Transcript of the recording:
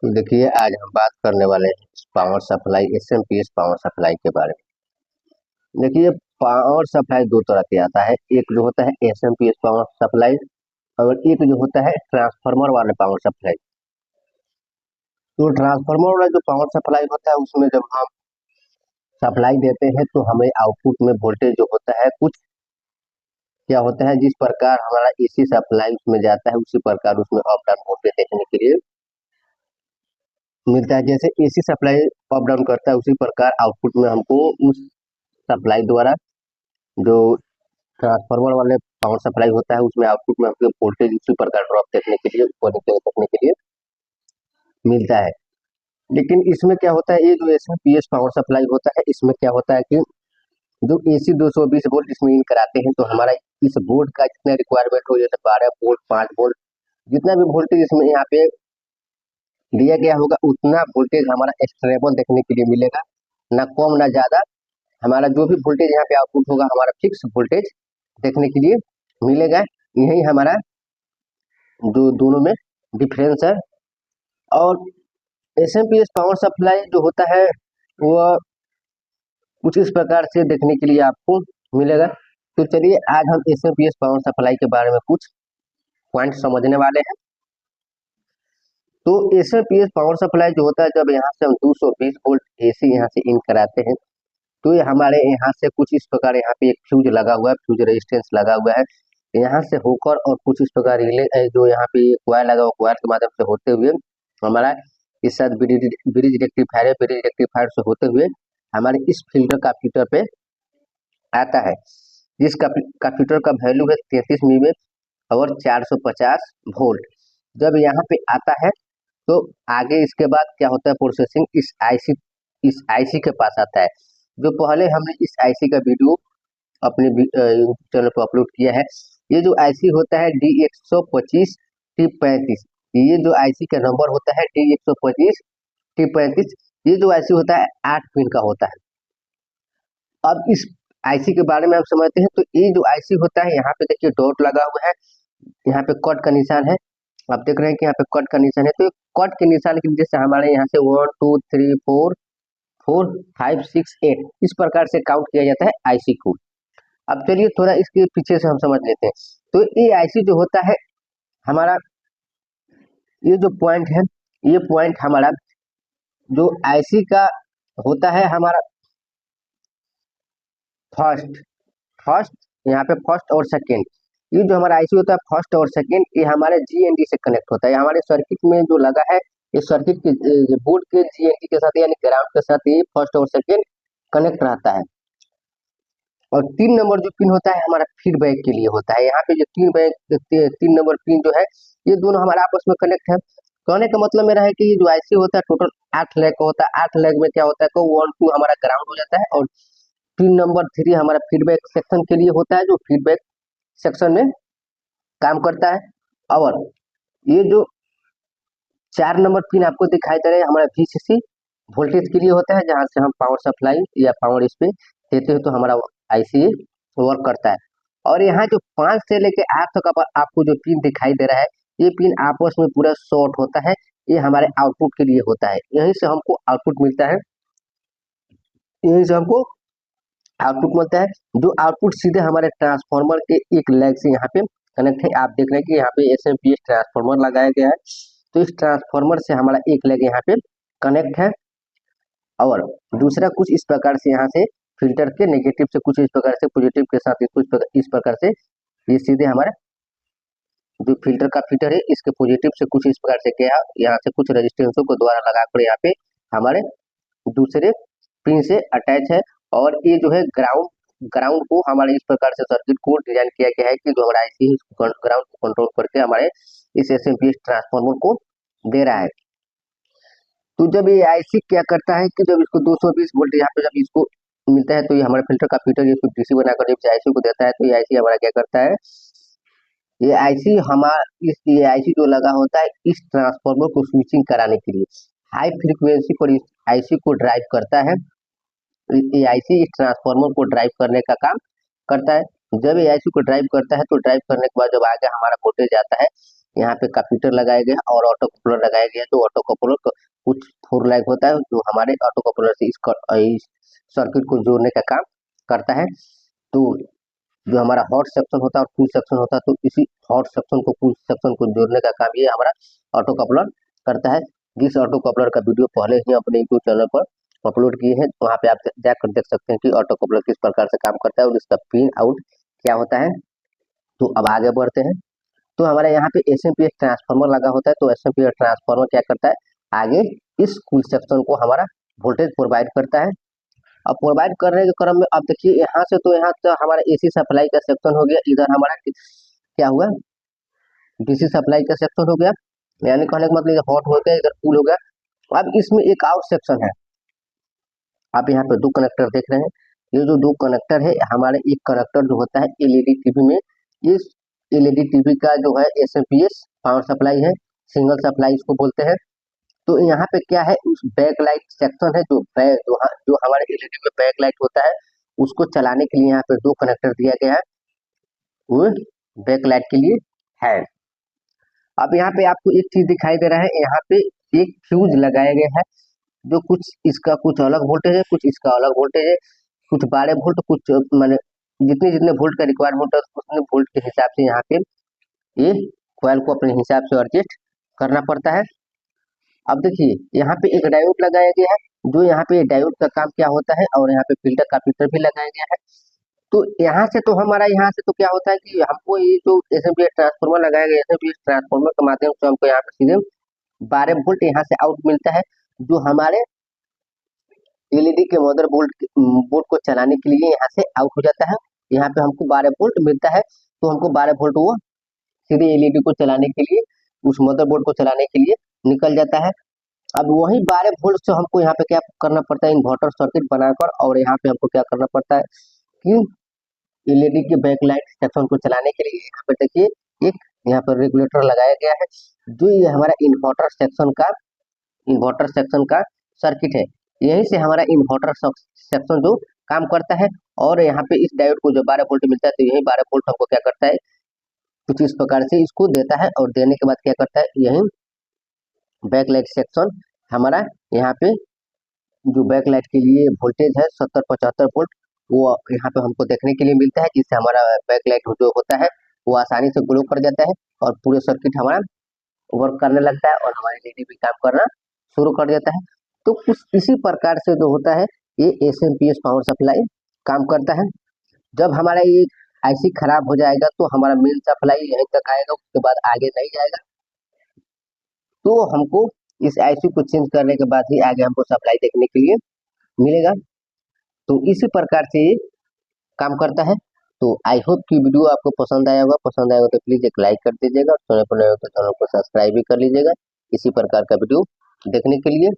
तो देखिए आज हम बात करने वाले हैं power supply SMPS power supply के बारे में। देखिए पावर सप्लाई दो तरह के आता है, एक जो होता है एसएमपीएस पावर सप्लाई और एक जो होता है ट्रांसफार्मर वाले पावर सप्लाई। तो ट्रांसफार्मर वाला जो पावर सप्लाई होता है उसमें जब हम सप्लाई देते हैं तो हमें आउटपुट में वोल्टेज जो होता है कुछ क्या होता है, जिस प्रकार हमारा एसी सप्लाई उसमें जाता है उसी प्रकार उसमें अप डाउन वोल्टेज देखने के लिए मिलता है। जैसे एसी सप्लाई अप डाउन करता है उसी प्रकार आउटपुट में हमको उस सप्लाई द्वारा जो ट्रांसफार्मर वाले पावर सप्लाई होता है उसमें आउटपुट में हमको वोल्टेज उसी प्रकार ड्रॉप देखने के लिए ऊपर नीचे देखने के लिए मिलता है। लेकिन इसमें क्या होता है, ये जो एसएमपीएस पावर सप्लाई होता है इसमें क्या होता है कि जो एसी 220 वोल्ट इसमें इन कराते हैं तो हमारा इस बोर्ड का जितना रिक्वायरमेंट हो, जैसे 12 वोल्ट 5 वोल्ट जितना भी वोल्टेज इसमें यहाँ पे दिया गया होगा उतना वोल्टेज हमारा एक्सट्रेबल देखने के लिए मिलेगा, ना कम ना ज्यादा। हमारा जो भी वोल्टेज यहाँ पे आउटपुट होगा हमारा फिक्स वोल्टेज देखने के लिए मिलेगा। यही हमारा जो दोनों में डिफरेंस है। और एसएमपीएस पावर सप्लाई जो होता है वो कुछ इस प्रकार से देखने के लिए आपको मिलेगा। तो चलिए आज हम एसएमपीएस पावर सप्लाई के बारे में कुछ पॉइंट समझने वाले हैं। तो एसएमपीएस पावर सप्लाई जो होता है, जब यहाँ से हम 220 वोल्ट एसी यहाँ से इन कराते हैं तो ये हमारे यहाँ से कुछ इस प्रकार यहाँ पे एक फ्यूज लगा हुआ है, फ्यूज रेजिस्टेंस लगा हुआ है। यहाँ से होकर और कुछ इस प्रकार रिले जो यहाँ पे क्वायर लगा हुआ, क्वायर के माध्यम से होते हुए हमारा इस साथ ब्रिज रेक्टिफायर है, ब्रिज रेक्टिफायर से होते हुए हमारे इस फिल्टर का फिल्टर पे आता है, जिस फिल्टर का वैल्यू है 33 मिमी और 450 वोल्ट। जब यहाँ पे आता है तो आगे इसके बाद क्या होता है, प्रोसेसिंग इस आईसी के पास आता है। जो पहले हमने इस आईसी का वीडियो अपने यूट्यूब चैनल पर अपलोड किया है। ये जो आईसी होता है D125T35, ये जो आईसी का नंबर होता है D125T35, ये जो आईसी होता है 8 पिन का होता है। अब इस आईसी के बारे में हम समझते हैं। तो ये जो आईसी होता है यहाँ पे देखिए डॉट लगा हुआ है, यहाँ पे कट का निशान है, आप देख रहे हैं कि यहाँ पे कट का निशान है। तो कट के निशान की वजह से हमारे यहाँ से 1 2 3 4 4 5 6 8 इस प्रकार से काउंट किया जाता है आईसी को। अब चलिए थोड़ा इसके पीछे से हम समझ लेते हैं। तो ये आईसी जो होता है हमारा, ये जो पॉइंट है, ये पॉइंट हमारा जो आईसी का होता है हमारा फर्स्ट फर्स्ट यहाँ पे फर्स्ट और सेकेंड, ये जो हमारा आईसी होता है फर्स्ट और सेकेंड, ये हमारे जीएनडी से कनेक्ट होता है। हमारे सर्किट में जो लगा है ये सर्किट के बोर्ड के जीएनडी के साथ यानी ग्राउंड के साथ ये फर्स्ट और सेकेंड कनेक्ट रहता है। और 3 नंबर जो पिन होता है हमारा फीडबैक के लिए होता है। यहाँ पे जो 3 नंबर पिन जो है ये दोनों हमारे आपस में कनेक्ट है। कहने का मतलब मेरा है कि ये जो आईसी होता है टोटल 8 लेग का होता है। 8 लेग में क्या होता है, 1 2 हमारा ग्राउंड हो जाता है और पिन नंबर 3 हमारा फीडबैक सेक्शन के लिए होता है, जो फीडबैक सेक्शन में काम करता है। और ये जो 4 नंबर पिन आपको दिखाई दे रहे हैं हमारा वीसीसी वोल्टेज के लिए होता है, जहां से हम पावर सप्लाई या पावर इस पे देते हैं तो हमारा आईसी वर्क करता है। और यहाँ जो 5 से लेके 8 तक आपको जो पिन दिखाई दे रहा है ये पिन आपस में पूरा शॉर्ट होता है, ये हमारे आउटपुट के लिए होता है। यहीं से हमको आउटपुट मिलता है, यहीं से हमको आउटपुट मिलता है, जो आउटपुट सीधे हमारे ट्रांसफार्मर के एक लेग से यहाँ पे कनेक्ट है। आप देख रहे हैं कि यहाँ पे एसएमपीएस ट्रांसफार्मर लगाया गया है, तो इस ट्रांसफार्मर से हमारा एक लेग यहाँ पे कनेक्ट है और दूसरा कुछ इस प्रकार से यहाँ से फिल्टर के नेगेटिव से कुछ इस प्रकार से पॉजिटिव के साथ इस प्रकार से ये सीधे हमारा जो फिल्टर का फिल्टर है इसके पॉजिटिव से कुछ इस प्रकार से गया, यहाँ से कुछ रेजिस्टेंसों को द्वारा लगाकर यहाँ पे हमारे दूसरे पिन से अटैच है। और ये जो है ग्राउंड को हमारे इस प्रकार से सर्किट को डिजाइन किया गया है कि जो हमारा आईसी ग्राउंड को कंट्रोल करके हमारे इस एसएमपीएस ट्रांसफार्मर को दे रहा है। तो जब ये आईसी क्या करता है कि जब इसको 220 वोल्ट यहाँ पे जब इसको मिलता है तो ये हमारे फिल्टर का फिल्टर इसको डीसी बनाकर जब आईसी को देता है तो ये आईसी हमारा क्या करता है, ये आईसी हमारा ये आईसी जो लगा होता है इस ट्रांसफार्मर को स्विचिंग कराने के लिए हाई फ्रीक्वेंसी पर इस आईसी को ड्राइव करता है। ये आईसी इस ट्रांसफार्मर को ड्राइव करने का काम करता है। जब ये आईसी को ड्राइव करता है तो ड्राइव करने के बाद जब आगे हमारा वोल्टेज आता है यहाँ पे कंप्यूटर लगाया गया और ऑटो कपलर लगाया गया, जो ऑटो कपलर कुछ 4 लाइक होता है जो हमारे ऑटो कपलर से इस सर्किट को जोड़ने का काम करता है। तो जो हमारा हॉट सेक्शन होता है और कूल सेक्शन होता है, तो इसी हॉट सेक्शन को कूल सेक्शन को जोड़ने का काम ये हमारा ऑटो कपलर करता है। जिस ऑटो कपलर का वीडियो पहले ही अपने यूट्यूब चैनल पर अपलोड किए हैं, वहाँ पे आप जाकर देख सकते हैं कि ऑटो कपलर किस प्रकार से काम करता है और इसका पिन आउट क्या होता है। तो अब आगे बढ़ते हैं। तो हमारे यहाँ पे एसएमपीएस ट्रांसफार्मर लगा होता है, तो एसएमपीएस ट्रांसफार्मर क्या करता है, आगे इस कूल सेक्शन को हमारा वोल्टेज प्रोवाइड करता है। अब प्रोवाइड करने के क्रम में अब देखिए यहाँ से तो यहाँ तो हमारा एसी सप्लाई का सेक्शन हो गया, इधर हमारा क्या हुआ, डीसी सप्लाई का सेक्शन हो गया, यानी कहने का मतलब इधर हॉट हो गया, इधर कूल हो गया। अब इसमें एक और सेक्शन है, आप यहाँ पे 2 कनेक्टर देख रहे हैं, ये जो 2 कनेक्टर है हमारे, एक कनेक्टर जो होता है एलईडी टीवी में, इस एलईडी टीवी का जो है एसएमपीएस पावर सप्लाई है, सिंगल सप्लाई इसको बोलते हैं। तो यहाँ पे क्या है, उस बैक लाइट सेक्शन है, जो हमारे एलईडी में बैक लाइट होता है, उसको चलाने के लिए यहाँ पे 2 कनेक्टर दिया गया है, वो बैक लाइट के लिए है। अब यहाँ पे आपको एक चीज दिखाई दे रहा है, यहाँ पे एक फ्यूज लगाया गया है, जो कुछ इसका कुछ अलग वोल्टेज है, कुछ इसका अलग वोल्टेज है, कुछ 12 वोल्ट, कुछ माने जितने जितने वोल्ट का रिक्वायरमेंट है उतने वोल्ट के हिसाब से यहाँ पे ये कॉइल को अपने हिसाब से एडजस्ट करना पड़ता है। अब देखिए यहाँ पे एक डायोड लगाया गया है, जो यहाँ पे डायोड का काम क्या होता है, और यहाँ पे फिल्टर का फिल्टर भी लगाया गया है। तो यहाँ से तो हमारा यहाँ से तो क्या होता है कि हमको ये जो एसएमपीएस ट्रांसफार्मर लगाया गया, एसएमपीएस ट्रांसफार्मर के माध्यम से हमको यहाँ पे सीधे 12 वोल्ट यहाँ से आउट मिलता है, जो हमारे एलईडी के मदर बोर्ड को चलाने के लिए यहाँ से आउट हो जाता है। यहाँ पे हमको 12 वोल्ट मिलता है, तो हमको 12 वोल्ट वो सीधे एलईडी को चलाने के लिए, उस मदरबोर्ड को चलाने के लिए निकल जाता है। अब वही 12 वोल्ट से हमको यहाँ पे क्या करना पड़ता है, इन्वर्टर सर्किट बनाकर, और यहाँ पे हमको क्या करना पड़ता है कि एलईडी के बैक लाइट सेक्शन को चलाने के लिए यहाँ पे देखिए एक यहाँ पर रेगुलेटर लगाया गया है, जो ये हमारा इन्वर्टर सेक्शन का सर्किट है। यहीं से हमारा इन्वर्टर सेक्शन जो काम करता है, और यहाँ पे इस डायोड को जो 12 वोल्ट मिलता है, तो यही 12 वोल्ट हमको क्या करता है, कुछ इस प्रकार से इसको देता है, और देने के बाद क्या करता है, यही बैक लाइट सेक्शन हमारा यहाँ पे जो बैक लाइट के लिए वोल्टेज है 70-75 वोल्ट, वो यहाँ पे हमको देखने के लिए मिलता है, जिससे हमारा बैक लाइट जो होता है वो आसानी से ग्लो कर जाता है और पूरे सर्किट हमारा वर्क करने लगता है, और हमारी एलईडी भी काम करना शुरू कर देता है। तो कुछ इसी प्रकार से जो होता है ये एसएमपीएस पावर सप्लाई काम करता है। जब हमारा ये आईसी खराब हो जाएगा तो हमारा मेन सप्लाई यहीं तक आएगा, उसके बाद आगे नहीं जाएगा, तो हमको इस आईसी को चेंज करने के बाद ही आगे हमको सप्लाई देखने के लिए मिलेगा। तो इसी प्रकार से ये काम करता है। तो आई होप कि वीडियो आपको पसंद आया होगा, पसंद आएगा तो प्लीज एक लाइक कर दीजिएगा, और चैनल पर नए हो तो चैनल को सब्सक्राइब भी कर लीजिएगा इसी प्रकार का वीडियो देखने के लिए।